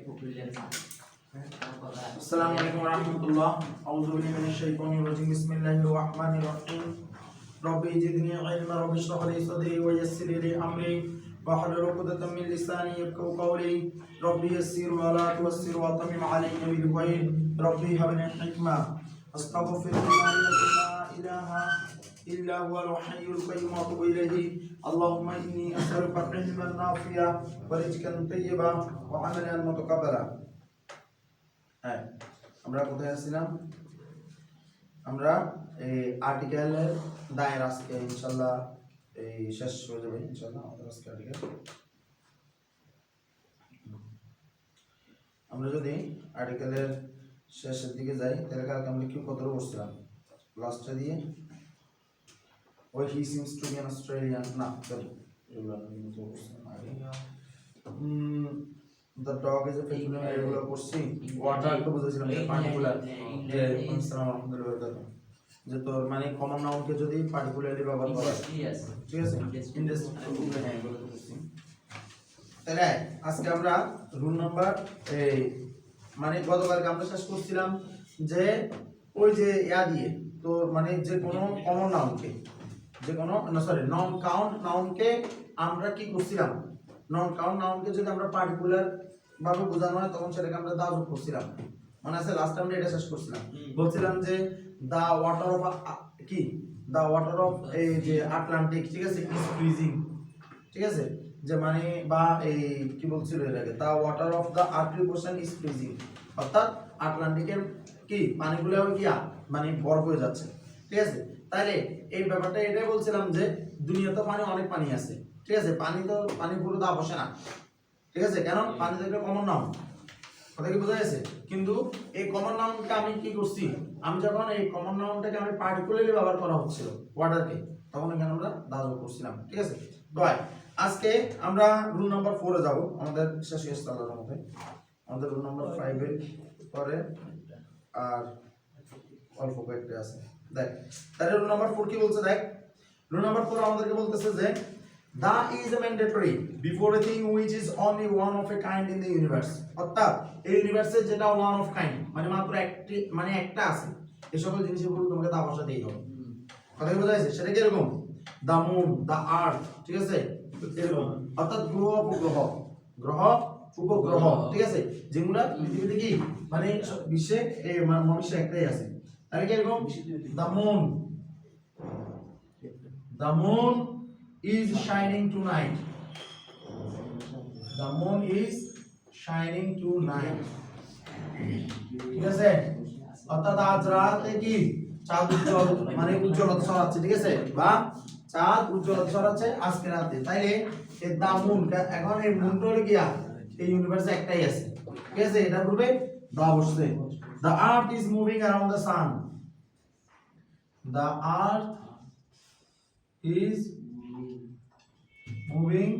अस्सलामु अलैकुम वरहमतुल्लाह अऊज़ु बिल्लाहि मिनश शैतानिर रजीम बिस्मिल्लाहिर रहमानिर रहीम रब्बी ज़िदनी इल्मा रब्बी इश्रह ली सदरी व यस्सिर ली अमरी वाहलुल उक़दतम मिन लिसानी यफ़क़हू क़ौली रब्बी यस्सिर व ला तुअस्सिर व अत्मिम अलैना बिल खैर रब्बी हब लना हिकमा अस्तग़फिरुल्लाह ला इलाहा इल्ला हुवल हय्युल क़य्यूम व अतूबु इलैहि अल्लाहुम्मा इन्नी असअलुका इल्मन नाफ़िआ व रिज़्क़न तय्यिबा व अमलन मुतक़ब्बला। হ্যাঁ, আমরা কোথায় আসছিলাম? আমরা এই আর্টিকেলের দায়ের আজকে ইনশাআল্লাহ এই শেষ হয়ে যাবে ইনশাআল্লাহ আমাদের আজকে আর্টিকেল। আমরা যদি আর্টিকেলের শেষের দিকে যাই তাহলে কালকে আমরা কি কত করছিলাম লাস্টে দিয়ে ওই he seems to be an Australian না The dog is a particular regular করছি ওয়াটার তো বুঝেছিলাম যে পার্টিকুলার যে আসসালামু আলাইকুম যে তোর মানে কমন নাউনকে যদি পার্টিকুলারলি ব্যবহার করা ঠিক আছে ইন্ডাস্ট্রি হ্যাঁ এগুলো তো বুঝছি। তাহলে আজকে আমরা রুল নাম্বার এই মানে গতকালকে আমরা শেষ করছিলাম যে ওই যে ইয়া দিয়ে তোর মানে যে কোনো কমন নাউনকে যে কোনো না সরি নন কাউন্ট নাউনকে আমরা কি করছিলাম নন কাউন্ট নাউনকে যদি আমরা পার্টিকুলার ভাবে বোঝানো হয় তখন সেটাকে আমরা দা যোগ করছিলাম মনে আছে লাস্ট টাইম এটা শেষ করছিলাম বলছিলাম যে দা ওয়াটার অফ কি দা ওয়াটার অফ এই যে আটলান্টিক ঠিক আছে ইজ ফ্রিজিং ঠিক আছে যে মানে বা এই কি বলছিল এর আগে the water of the Arctic Ocean is freezing অর্থাৎ আটলান্টিকের কি পানিগুলো কি মানে বরফ হয়ে যাচ্ছে ঠিক আছে। তাহলে এই ব্যাপারটা এটাই বলছিলাম যে দুনিয়াতে পানি অনেক পানি আছে ঠিক আছে পানি পুরো দা বসে না ঠিক আছে কেন পানি তো একটা কমন নাউন কথা কি বোঝা গেছে কিন্তু এই কমন নাউনটা আমি কি করছি আমি যখন এই কমন নাউনটাকে আমি পার্টিকুলারলি ব্যবহার করা হচ্ছিল ওয়াটারকে তখন এখানে আমরা দা যোগ করছিলাম ঠিক আছে। তো আজকে আমরা রুল নাম্বার 4 এ যাব আমাদের শেষ হয়ে গেছে আল্লাহর রহমতে আমাদের রুল নাম্বার 5 এর পরে আর অল্প কয়েকটা আছে দেখ তাহলে রুল নাম্বার 4 কি বলছে দেখ রুল নাম্বার 4 আমাদেরকে বলতেছে যে the is a mandatory before a thing which is only one of a kind in the universe অর্থাৎ এই ইউনিভার্সে যেটা ওয়ান অফ কাইন্ড মানে মাত্র একটি মানে একটা আছে এই সকল জিনিসের উপর তোমাকে দা বসাতেই হবে কথা কি বোঝা যাচ্ছে সেটা কি এরকম দা মুন দা আর্থ ঠিক আছে এরকম অর্থাৎ গ্রহ উপগ্রহ ঠিক আছে যেগুলা পৃথিবীতে কি মানে বিশ্বে এই মনুষ্য একটাই আছে তাহলে কি এরকম the moon is shining tonight the moon is shining tonight ঠিক আছে অর্থাৎ আজ রাতে কি চাঁদ উজ্জ্বল মানে উজ্জ্বলতা ছড়াচ্ছে ঠিক আছে বা চাঁদ উজ্জ্বলতা ছড়াচ্ছে আজকে রাতে তাইলে এই দা মুন এখন এই মুনটা হলো কি এই ইউনিভার্সে একটাই আছে ঠিক আছে এটা পূর্বে দা বসছে the earth is moving around the sun the earth is moving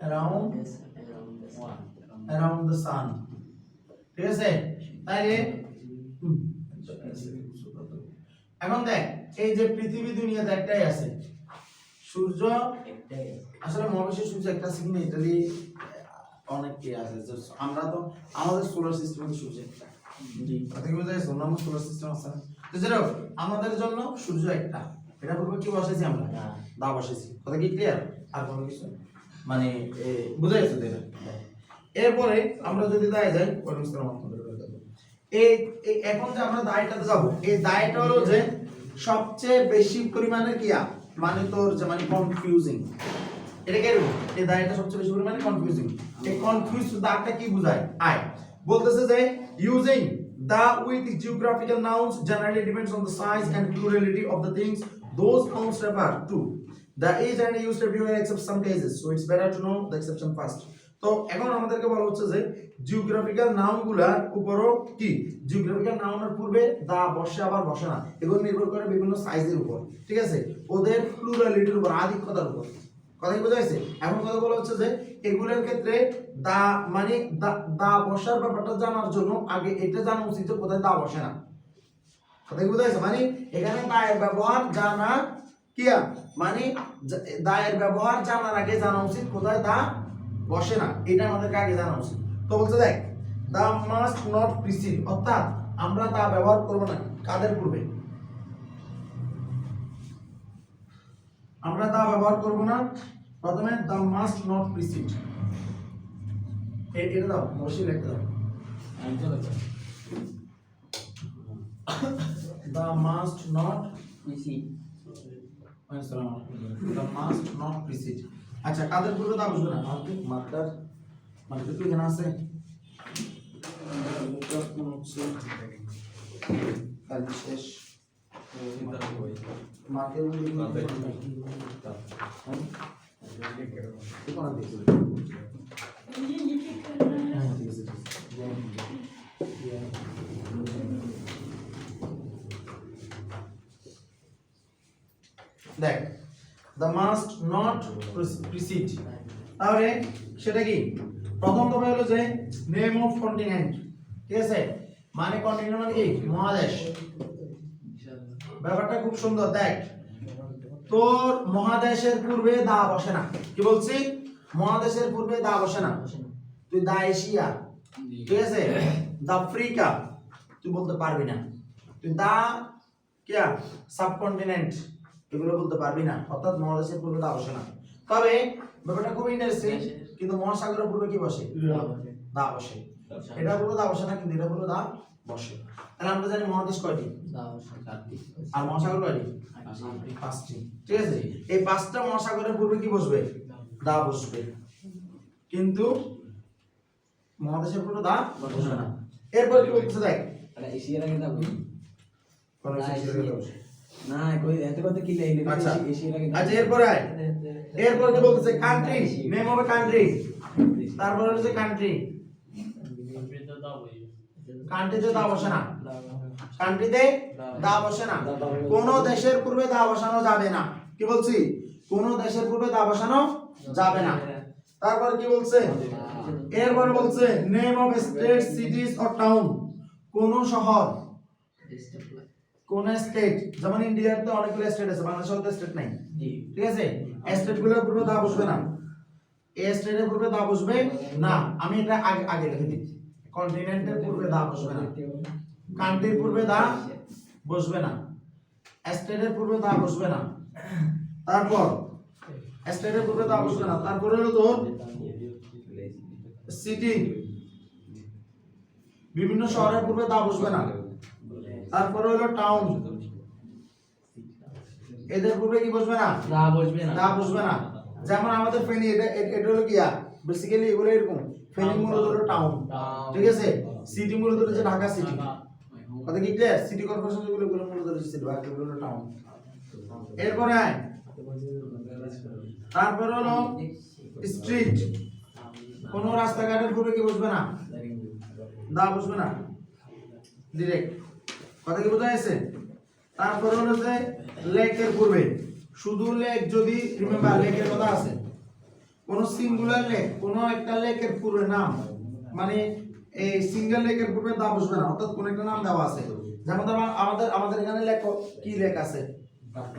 around the sun ঠিক আছে তাইলে এখন দেখ এই যে পৃথিবী দুনিয়াতে একটাই আছে সূর্য আসলে মহাবিশ্বের সূর্য একটা আছে কিনা ইতালি অনেক কি আছে আমরা তো আমাদের সোলার সিস্টেমে সূর্য একটা জি কথা কি বোঝা যাচ্ছে আমাদের সোলার সিস্টেম আছে তো যেটা আমাদের জন্য সূর্য একটা এটা পূর্বে কি বসেছি আমরা দা বসেছি কথা কি ক্লিয়ার আর কোনো কিছু মানে বুঝা গেছে তো এরপরে আমরা যদি দায় যাই এই এখন যে আমরা দায়টাতে যাব এই দায়টা হলো যে সবচেয়ে বেশি পরিমাণে কিয়া মানে তোর যে মানে কনফিউজিং এটা কি এই দায়টা সবচেয়ে বেশি পরিমাণে কনফিউজিং এই কনফিউজ দাগটা কি বোঝায় বলতেছে যে using the with geographical nouns generally depends on the size and plurality of the things those nouns refer to the is and used everywhere except some cases so it's better to know the exception first তো এখন আমাদেরকে বলা হচ্ছে যে geographical নাউনগুলোর উপরও কি geographical নাউনের পূর্বে দা বসে আবার বসে না এগুলো নির্ভর করে বিভিন্ন সাইজের উপর ঠিক আছে ওদের প্লুরালিটির উপর আধিক্যতার উপর কথা কি বোঝা যাচ্ছে এখন কথা বলা হচ্ছে যে এগুলোর ক্ষেত্রে দা মানে দা বসার ব্যাপারটা জানার জন্য আগে এটা জানা উচিত যে কোথায় দা বসে না কথা কি বোঝা যাচ্ছে মানে এখানে দায়ের ব্যবহার জানা কি মানে দায়ের ব্যবহার জানার আগে জানা উচিত কোথায় দা বসে না, এটা আমাদেরকে আগে জানা উচিত। তো বলছে দেখ দা মাস্ট নট প্রিসিড, অর্থাৎ আমরা তা ব্যবহার করব না কাদের পূর্বে, আমরা তা ব্যবহার করব না প্রথমে দা মাস্ট নট প্রিসিড, এটা দাও বসে লিখতে দাও, the must not precede, the must not precede. আচ্ছা কাদের পূর্বে তা বুঝবে না, মাত্রার মানে কি এখানে আছে শেষ মার্কের দেখ the must not precede, তাহলে সেটা কি প্রথম দফা হলো যে নেম অফ কন্টিনেন্ট, ঠিক আছে, মানে কন্টিনেন্ট মানে কি মহাদেশ, ব্যাপারটা খুব সুন্দর। দেখ তোর মহাদেশের পূর্বে দা বসে না, কি বলছি মহাদেশের পূর্বে দা বসে না, তুই দা এশিয়া, ঠিক আছে, দা আফ্রিকা তুই বলতে পারবি না, তুই দা কিয়া সাবকন্টিনেন্ট এগুলো বলতে পারবি না, অর্থাৎ মহাদেশের পূর্বে দা বসে না। তবে ব্যাপারটা খুব ইন্টারেস্টিং, কিন্তু মহাসাগরের পূর্বে কি বসে দা বসে, এটা পূর্বে দা বসে না, কিন্তু এটা পূর্বে দা বসে। তাহলে আমরা জানি মহাদেশ কয়টি আর মহাসাগর কয়টি, পাঁচটি, ঠিক আছে। এই পাঁচটা মহাসাগরের পূর্বে কি বসবে দা বসবে, কিন্তু মহাদেশের পূর্বে দা বসবে না। এরপর কি বলতেছে দেখ এশিয়ার আগে দা বসবে কোন এশিয়ার আগে বসে না, কই এত কথা কি লাইলে আচ্ছা এশিয়ার আগে। আচ্ছা এরপর কি বলতেছে country, name of a country, তারপর হচ্ছে কান্ট্রি, কান্ট্রিতে দা বসে না, কান্ট্রিতে দা বসে না, কোন দেশের পূর্বে দা বসানো যাবে না, কি বলছি কোন দেশের পূর্বে দা বসানো যাবে না। তারপর কি বলছে এরপর বলছে name of state সিটিজ or town, কোন শহর কোন স্টেট, যেমন ইন্ডিয়াতে অনেকগুলো স্টেট আছে, বাংলাদেশে তো স্টেট নাই, ঠিক আছে, স্টেট গুলোর পূর্বে দা বসবে না, এই স্টেটের পূর্বে দা বসবে না, আমি এটা আগে আগে লিখে দিই, কন্টিনেন্টের পূর্বে দা বসবে না, কান্ট্রির পূর্বে দা বসবে না, স্টেটের পূর্বে দা বসবে না, তারপর স্টেটের পূর্বে দা বসবে না, তারপর হলো তোর সিটি, বিভিন্ন শহরের পূর্বে দা বসবে না, তারপর হলো টাউন, এদের পূর্বে কি বসবে না দা বসবে না, দা বসবে না। যেমন আমাদের ফেনী, এটা হলো কি বেসিক্যালি এগুলো এরকম, ফেনী মূলত হলো টাউন, ঠিক আছে, সিটি মূলত হচ্ছে ঢাকা সিটি, কথা কি ক্লিয়ার, সিটি কর্পোরেশন যেগুলো এগুলো মূলত হচ্ছে সিটি, বাকি এগুলো হলো টাউন। এরপরে তারপর হলো স্ট্রিট, কোন রাস্তাঘাটের পূর্বে কি বসবে না দা বসবে না, ডাইরেক্ট, কথা কি বোঝা যাচ্ছে। তারপর হলো যে লেকের পূর্বে, শুধু লেক যদি রিমেম্বার লেকের কথা আছে, কোন সিঙ্গুলার লেক, কোন একটা লেকের পূর্বে নাম, মানে এই সিঙ্গেল লেকের পূর্বে দা বসবে না, অর্থাৎ কোন একটা নাম দেওয়া আছে, যেমন আমাদের এখানে লেক কি লেক আছে,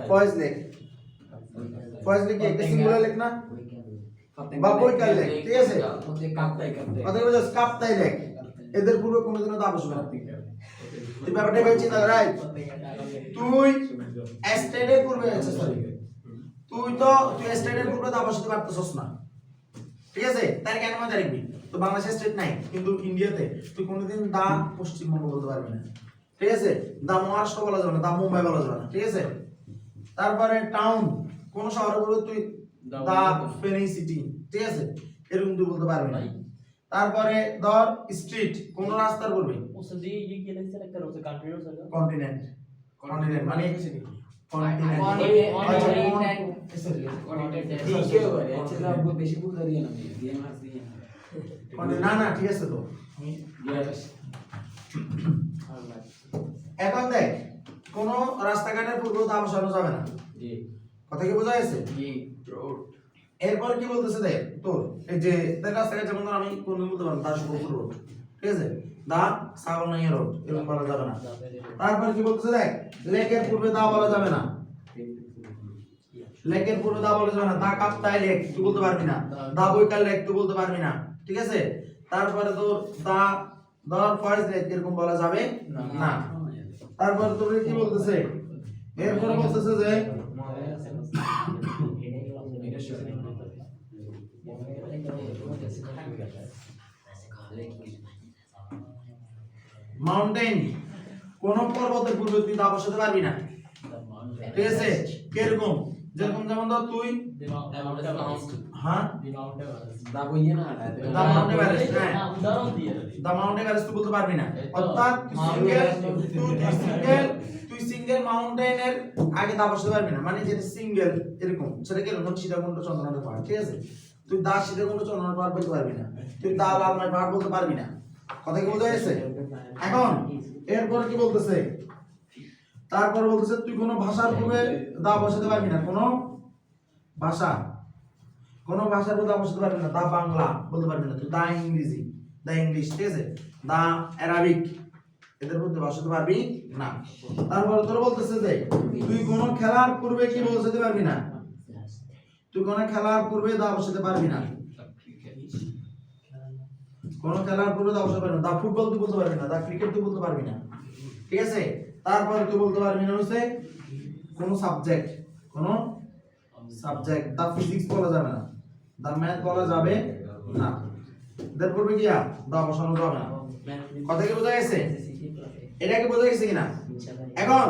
ফয়েজ লেক, ফয়েজ লেক কি একটা সিঙ্গুলার লেক না, বা বৈকাল লেক, ঠিক আছে, কথা কি বোঝা, কাপ্তাই লেক, এদের পূর্বে কোনোদিনও দা বসবে না। তুই ব্যাপারটা ভাই চিন্তা কর, রাইট, তুই স্টেটের পূর্বে আছে, সরি তুই স্টেটের পূর্বে দা বসাতে পারতেছস না, ঠিক আছে, তার কেন মনে রাখবি, তো বাংলাদেশে স্টেট নাই, কিন্তু ইন্ডিয়াতে তুই কোনোদিন দা পশ্চিমবঙ্গ বলতে পারবি না, ঠিক আছে, দা মহারাষ্ট্র বলা যাবে না, দা মুম্বাই বলা যাবে না, ঠিক আছে। তারপরে টাউন, কোন শহরের পূর্বে তুই দা ফেনী সিটি, ঠিক আছে, এরকম তুই বলতে পারবি না। তারপরে ধর স্ট্রিট, কোন রাস্তার পূর্বে কন্টিনেন্ট, কন্টিনেন্ট মানে না না ঠিক আছে তো। এখন দেখ কোন রাস্তাঘাটের পূর্বে দা বসানো যাবে না, কথা কি বোঝা গেছে। এরপর কি বলতেছে দেখ তোর এই যে রাস্তাঘাট, যেমন আমি কোন বলতে পারবো তার শুভ রোড, ঠিক আছে, দা সাগরনাইয়া রোড এরকম বলা যাবে না। তারপর কি বলতেছে দেখ লেকের পূর্বে দা বলা যাবে না, লেকের পূর্বে দা বলা যাবে না, দা কাপ্তায় লেক তুই বলতে পারবি না, দা বৈকাল লেক তুই বলতে পারবি না, ঠিক আছে। তারপরে তোর দা দর ফার্স্ট লেক এরকম বলা যাবে না। তারপরে তোর কি বলতেছে, এরপরে বলতেছে যে মাউন্টেন, কোন পর্বতের পূর্বে তুই দা বসাতে পারবি না, ঠিক আছে। কিরকম, যেরকম যেমন ধর তুই হ্যাঁ দা বইয়ে না দা মাউন্ট এভারেস্ট, হ্যাঁ দা মাউন্ট এভারেস্ট তুই বলতে পারবি না, অর্থাৎ তুই সিঙ্গেল মাউন্টেনের আগে দা বসাতে পারবি না, মানে যেটা সিঙ্গেল এরকম সেটা কি এরকম সীতাকুণ্ড চন্দ্রনাথ পাহাড়, ঠিক আছে। তুই দা সীতাকুণ্ড চন্দ্রনাথ পাহাড় বলতে পারবি না, তুই দা লালমাই পাহাড় বলতে পারবি না, কথা কি বোঝা গেছে। এখন এরপর কি বলতেছে, তারপর বলতেছে তুই কোনো ভাষার পূর্বে দা বসাতে পারবি না, কোনো ভাষার পূর্বে দা বসাতে পারবি না, দা বাংলা বলতে পারবি না, তুই দা ইংরেজি, দা ইংলিশ, ঠিক আছে, দা আরবিক এদের মধ্যে বসাতে পারবি না। তারপর তোর বলতেছে যে তুই কোনো খেলার পূর্বে কি বসাতে পারবি না, তুই কোনো খেলার পূর্বে দা বসাতে পারবি না, কোনো খেলার পূর্বে দা বসাতে পারবি না, দা ফুটবল তুই বলতে পারবি না, দা ক্রিকেট তুই বলতে পারবি না, ঠিক আছে। তারপরে তুই বলতে পারবি না হচ্ছে কোন সাবজেক্ট, দা ফিজিক্স বলা যাবে না, দা ম্যাথ বলা যাবে না, এদের পূর্বে কি দা বসানো যাবে না, কথা কি বোঝা গেছে, এটা কি বোঝা গেছে কিনা। এখন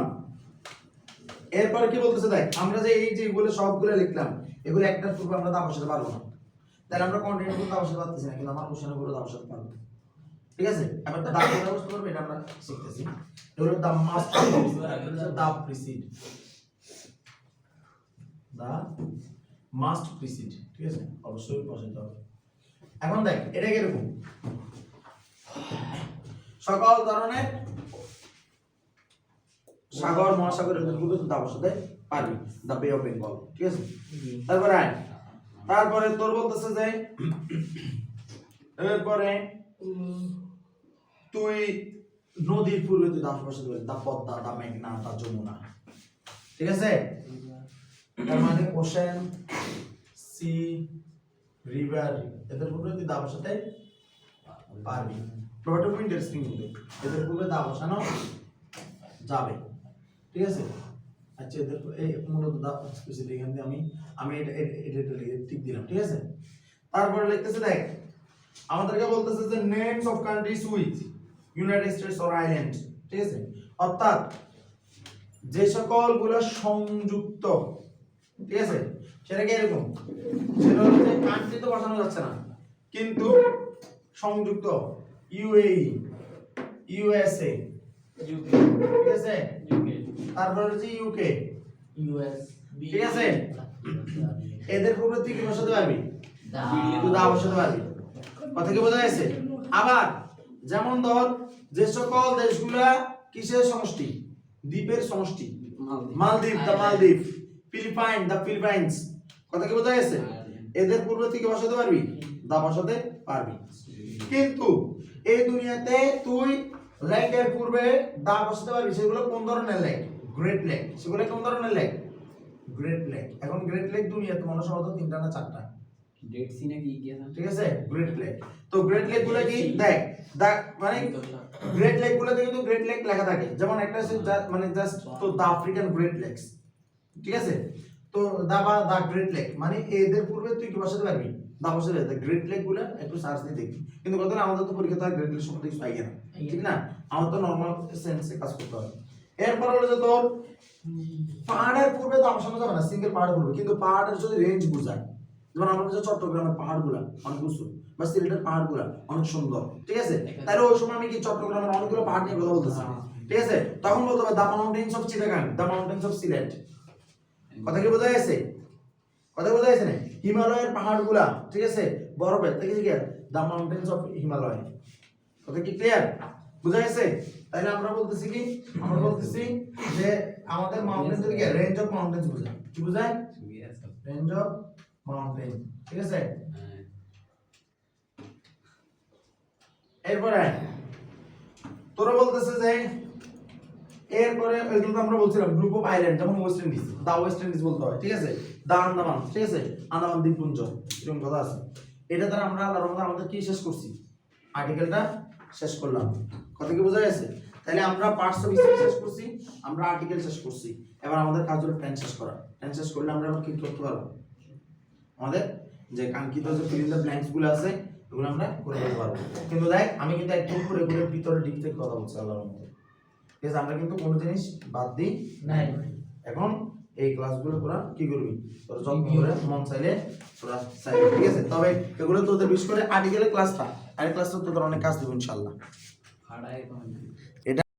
এরপরে কি বলতেছে দেখ, আমরা যে এই যে এগুলো সবগুলো লিখলাম এগুলো একটার পূর্বে আমরা দা বসাতে পারবো না, তাহলে আমরা কন্টিনিউ করতে দা বসাতে পারতেছি না, কিন্তু আমার কোশ্চেনে পুরো দা বসাতে পারবো, ঠিক আছে। এবার দা কোথায় বসতে পারবে এটা আমরা শিখতেছি। এগুলো দা must the precede, the must precede, ঠিক আছে, অবশ্যই বসাতে হবে। এখন দেখ এটা কি এরকম, সকল ধরনের সাগর মহাসাগরের পূর্বে দা বসাতে পারবি, দা বে অফ বেঙ্গল, ঠিক আছে। তারপরে তোর বলতেছে যে এরপরে তুই নদীর পূর্বে তুই দা বসাতে পারবি, দা পদ্মা, দা মেঘনা, দা যমুনা, ঠিক আছে। তার মানে ওশেন, সি, রিভার এদের পূর্বে তুই দা বসাতে পারবি। ব্যাপারটা খুব ইন্টারেস্টিং, কিন্তু এদের পূর্বে দা বসানো যাবে, ঠিক আছে। আচ্ছা এদের এই মূলত দা স্পেসিফিক এখান দিয়ে আমি এটা লিখে টিক দিলাম, ঠিক আছে। তারপরে লিখতেছে দেখ আমাদেরকে বলতেছে যে names of countries with United states or island, ঠিক আছে, অর্থাৎ যে সকল গুলো সংযুক্ত, ঠিক আছে, সেটা কি এরকম, সেটা হচ্ছে কান্ট্রি তো বসানো যাচ্ছে না, কিন্তু সংযুক্ত, ইউএই, ইউএসএ, ঠিক আছে, তারপর হচ্ছে ইউকে, ইউএস, ঠিক আছে। এদের পূর্বে তুই কি বসাতে পারবি, তুই দা বসাতে পারবি, কথা কি বোঝা গেছে। আবার যেমন ধর যে সকল দেশগুলা কিসের সমষ্টি, দ্বীপের সমষ্টি, মালদ্বীপ, দা মালদ্বীপ, ফিলিপাইন, দা ফিলিপাইন্স, কথা কি বোঝা গেছে। এদের পূর্বে তুই কি বসাতে পারবি, দা বসাতে পারবি, কিন্তু এই দুনিয়াতে তুই লেকের পূর্বে দা বসাতে পারবি, সেগুলো কোন ধরনের লেক, গ্রেট লেক, সেগুলো কোন ধরনের লেক, গ্রেট লেক। এখন গ্রেট লেক দুনিয়াতে মনে সম্ভবত 3টা না 4টা, ডেড সি নাকি কি আছে, ঠিক আছে, গ্রেট লেক। তো গ্রেট লেক গুলো কি দেখ, দা মানে গ্রেট লেক গুলোতে কিন্তু গ্রেট লেক লেখা থাকে, যেমন একটা আছে মানে জাস্ট তো দা আফ্রিকান গ্রেট লেকস, ঠিক আছে। তো দা বা দা গ্রেট লেক মানে এদের পূর্বে তুই কি বসাতে পারবি, দা বসাতে পারবি। গ্রেট লেক গুলো একটু সার্চ দিয়ে দেখবি, কিন্তু কথা আমাদের তো পরীক্ষা গ্রেট লেক সম্বন্ধে কিছু আইডিয়া না, ঠিক না, আমার তো নরমাল সেন্সে কাজ করতে হবে। এরপর হলো যে তোর পাহাড়ের পূর্বে দা বসানো যাবে না, সিঙ্গেল পাহাড়ের পূর্বে, কিন্তু পাহাড়ের যদি রেঞ্জ বোঝায়, যেমন আমরা যে চট্টগ্রামের পাহাড়গুলা অনেক উঁচু বা সিলেটের পাহাড়গুলা অনেক সুন্দর, ঠিক আছে, তাহলে ওই সময় আমি কি চট্টগ্রামের অনেকগুলো পাহাড় নিয়ে কথা বলতেছি, ঠিক আছে, তখন বলতে হবে the mountains of Chittagong, the mountains of Sylhet, কথা কি বোঝা গেছে, কথা বোঝা গেছে না। হিমালয়ের পাহাড়গুলা, ঠিক আছে, বরফের থেকে কি দা মাউন্টেন্স অফ হিমালয়, কথা কি ক্লিয়ার, বুঝা গেছে। তাহলে আমরা বলতেছি কি, আমরা বলতেছি যে আমাদের মাউন্টেন থেকে রেঞ্জ অফ মাউন্টেন্স বোঝায়, কি বোঝায়, রেঞ্জ অফ মাউন্টেন, ঠিক আছে। এরপরে তোরা বলতেছে যে এরপরে এগুলো তো আমরা বলছিলাম গ্রুপ অফ আইল্যান্ড, যেমন ওয়েস্ট ইন্ডিজ, দা ওয়েস্ট ইন্ডিজ বলতে হয়, ঠিক আছে, দা আন্দামান, ঠিক আছে, আন্দামান দ্বীপপুঞ্জ, এরকম কথা আছে। এটা দ্বারা আমরা আল্লাহর রহমতে আমাদের কি শেষ করছি, আর্টিকেলটা শেষ করলাম। কথা কি বোঝা গেছে? তাহলে আমরা পার্টস অফ স্পিচ শেষ করছি, আমরা আর্টিকেল শেষ করছি, এবার আমাদের কাজ হলো টেন্স শেষ করা। টেন্স শেষ করলে আমরা কি করতে পারবো, আমাদের যে কাঙ্ক্ষিত যে ফিল ইন দ্য ব্ল্যাঙ্কস গুলো আছে এগুলো আমরা করে দিতে পারবো। কিন্তু দেখ আমি কিন্তু একদম করে ভিতরে ডিপ থেকে কথা বলছি আল্লাহর রহমতে, ঠিক আছে, আমরা কিন্তু কোনো জিনিস বাদ দিই নাই। এখন এই ক্লাসগুলো তোরা কি করবি, তোরা যত্ন করে মন চাইলে তোরা চাইবি, ঠিক আছে। তবে এগুলো তোদের বিশেষ করে আর্টিকেলের ক্লাসটা, আর ক্লাসটা তোদের অনেক কাজ দেবো ইনশাআল্লাহ।